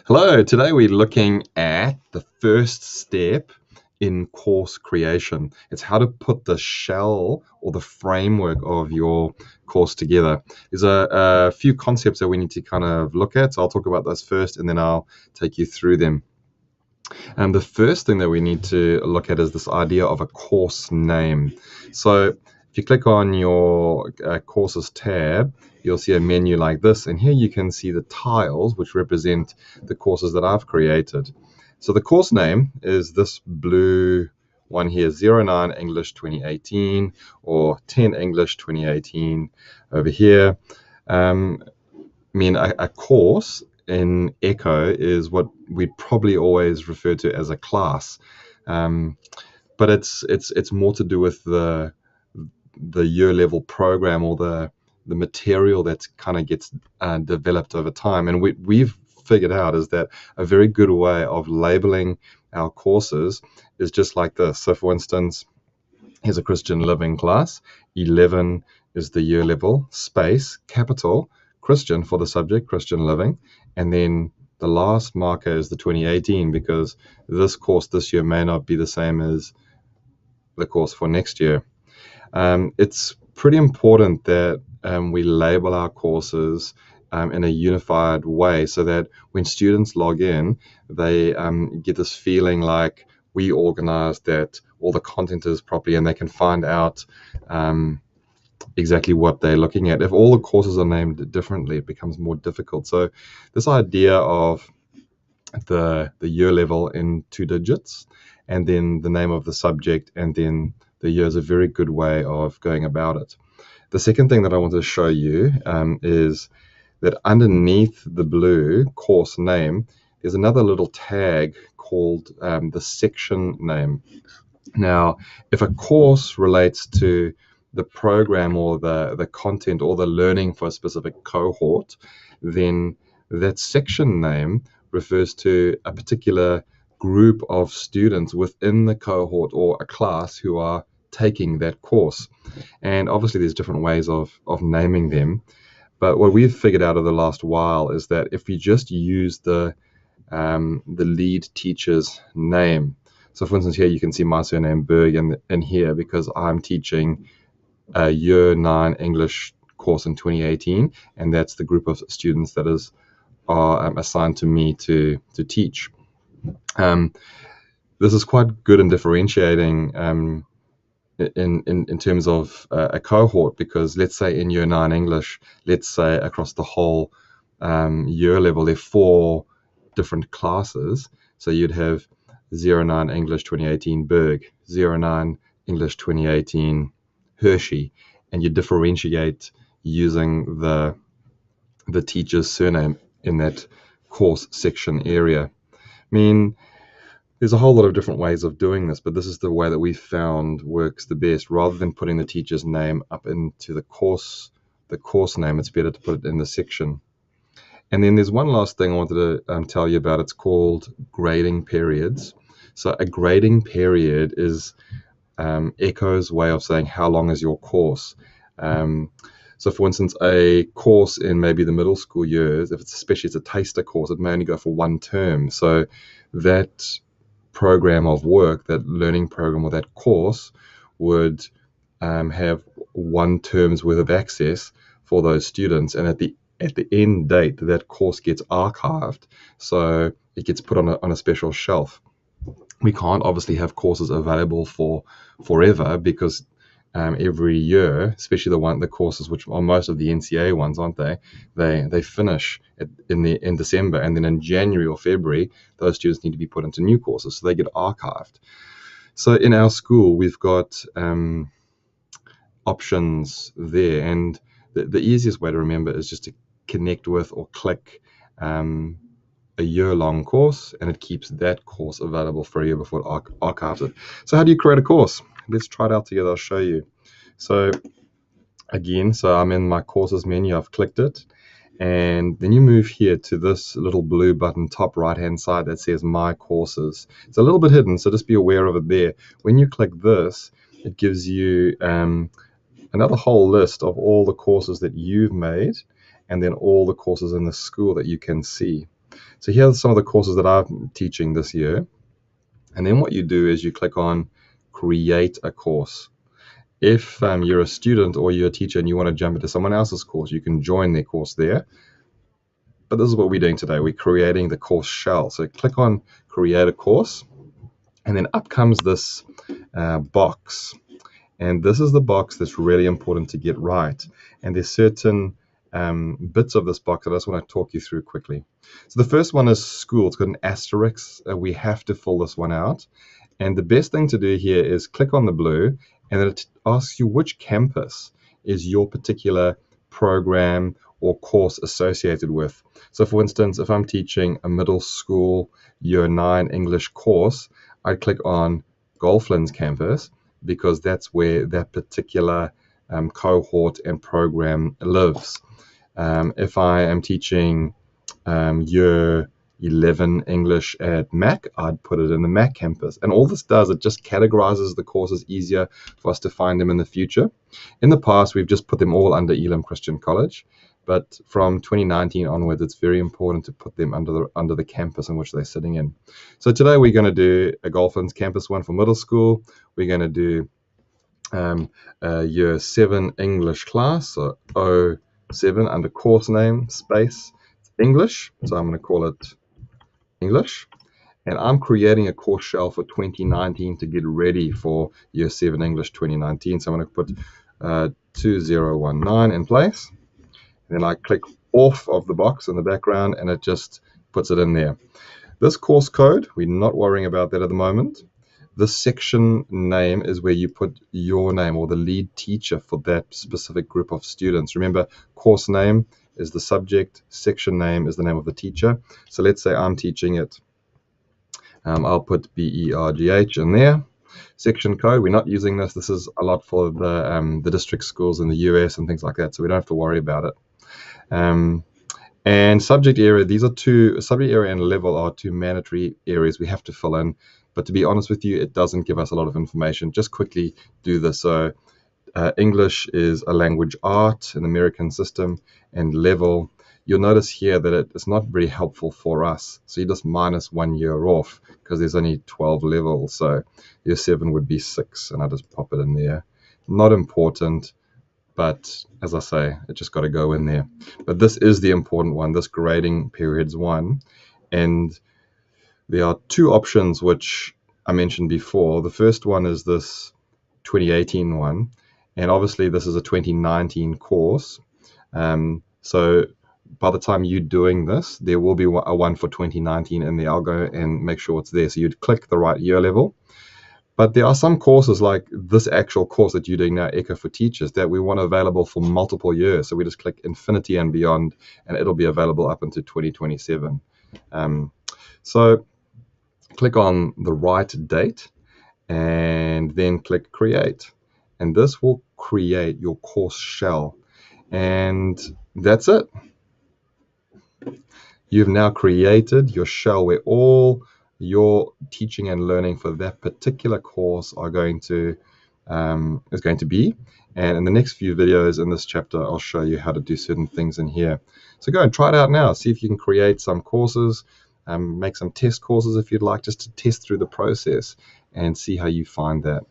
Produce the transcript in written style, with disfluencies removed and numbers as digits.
Hello, today we're looking at the first step in course creation. It's how to put the shell or the framework of your course together. There's a few concepts that we need to kind of look at. So I'll talk about those first and then I'll take you through them. And the first thing that we need to look at is this idea of a course name. So if you click on your courses tab, you'll see a menu like this. And here you can see the tiles, which represent the courses that I've created. So the course name is this blue one here, 09 English 2018 or 10 English 2018 over here. A course in Echo is what we'd probably always refer to as a class, um, but it's more to do with the year level program or the material that kind of gets developed over time. And we've figured out is that a very good way of labeling our courses is just like this. So, for instance, here's a Christian living class. 11 is the year level, space, capital, Christian for the subject, Christian living. And then the last marker is the 2018 because this course this year may not be the same as the course for next year. It's pretty important that we label our courses in a unified way so that when students log in, they get this feeling like we organized that all the content is properly and they can find out exactly what they're looking at. If all the courses are named differently, it becomes more difficult. So this idea of the year level in 2 digits and then the name of the subject and then the year is a very good way of going about it. The second thing that I want to show you is that underneath the blue course name, there's another little tag called the section name. Now, if a course relates to the program or the content or the learning for a specific cohort, then that section name refers to a particular group of students within the cohort or a class who are taking that course. And obviously, there's different ways of naming them. But what we've figured out over the last while is that if we just use the lead teacher's name, so for instance, here you can see my surname Berg in here because I'm teaching a Year 9 English course in 2018, and that's the group of students that are assigned to me to teach. Um, this is quite good in differentiating in terms of a cohort because let's say in Year 9 English, let's say across the whole year level, there are 4 different classes. So you'd have 09 English 2018 Berg, 09 English 2018 Hershey, and you differentiate using the teacher's surname in that course section area. I mean, there's a whole lot of different ways of doing this, but this is the way that we found works the best. Rather than putting the teacher's name up into the course name, it's better to put it in the section. And then there's one last thing I wanted to tell you about. It's called grading periods. So a grading period is Echo's way of saying how long is your course. So for instance, a course in maybe the middle school years, if it's especially it's a taster course, it may only go for 1 term. So that program of work, that learning program or that course would have 1 term's worth of access for those students. And at the end date, that course gets archived, so it gets put on a special shelf. We can't obviously have courses available for forever because every year, especially the courses which are most of the NCA ones, aren't they? They finish in December, and then in January or February, those students need to be put into new courses, so they get archived. So in our school, we've got options there, and the easiest way to remember is just to connect with or click a year-long course, and it keeps that course available for a year before it archives it. So how do you create a course? Let's try it out together. I'll show you. So again, I'm in my courses menu. I've clicked it, and then you move here to this little blue button top right-hand side that says My Courses. It's a little bit hidden, so just be aware of it there. When you click this, it gives you another whole list of all the courses that you've made, and then all the courses in the school that you can see. So here are some of the courses that I'm teaching this year. And then what you do is you click on create a course. If you're a student or you're a teacher and you want to jump into someone else's course, you can join their course there. But this is what we're doing today. We're creating the course shell. So click on create a course, and then up comes this box. And this is the box that's really important to get right. And there's certain bits of this box that I just want to talk you through quickly. So the first one is school. It's got an asterisk. We have to fill this one out. And the best thing to do here is click on the blue, and then it asks you which campus is your particular program or course associated with. So for instance, if I'm teaching a middle school year 9 English course, I click on Golflands campus because that's where that particular cohort and program lives. If I am teaching year 11 English at Mac, I'd put it in the Mac campus. And all this does, it just categorizes the courses easier for us to find them in the future. In the past, we've just put them all under Elim Christian College. But from 2019 onwards, it's very important to put them under the campus in which they're sitting in. So today we're going to do a Golflands campus one for middle school. We're going to do a year 7 English class, so O7 under course name, space, English. So I'm going to call it English. And I'm creating a course shell for 2019 to get ready for year 7 English 2019. So I'm going to put 2019 in place. Then I click off of the box in the background, and it just puts it in there. This course code, we're not worrying about that at the moment. This section name is where you put your name or the lead teacher for that specific group of students. Remember, course name is the subject, section name is the name of the teacher. So let's say I'm teaching it. I'll put BERGH in there. Section code, we're not using this. This is a lot for the district schools in the US and things like that, so we don't have to worry about it. And subject area, these are subject area and level are two mandatory areas we have to fill in. But to be honest with you, it doesn't give us a lot of information. Just quickly do this. So English is a language art in the American system, and level, you'll notice here that it is not very helpful for us. So you just minus 1 year off because there's only 12 levels. So year 7 would be 6, and I just pop it in there. Not important. But as I say, it just got to go in there. But this is the important one, this grading periods 1. And there are 2 options which I mentioned before. The first one is this 2018 one. And obviously this is a 2019 course. So by the time you're doing this, there will be a one for 2019 in there. I'll go and make sure it's there. So you'd click the right year level. But there are some courses like this actual course that you're doing now, Echo for Teachers, that we want available for multiple years. So we just click Infinity and Beyond, and it'll be available up into 2027. So click on the right date and then click Create. And this will create your course shell. And that's it. You've now created your shell where all your teaching and learning for that particular course is going to be. And in the next few videos in this chapter, I'll show you how to do certain things in here. So go and try it out now. See if you can create some courses, make some test courses if you'd like, just to test through the process and see how you find that.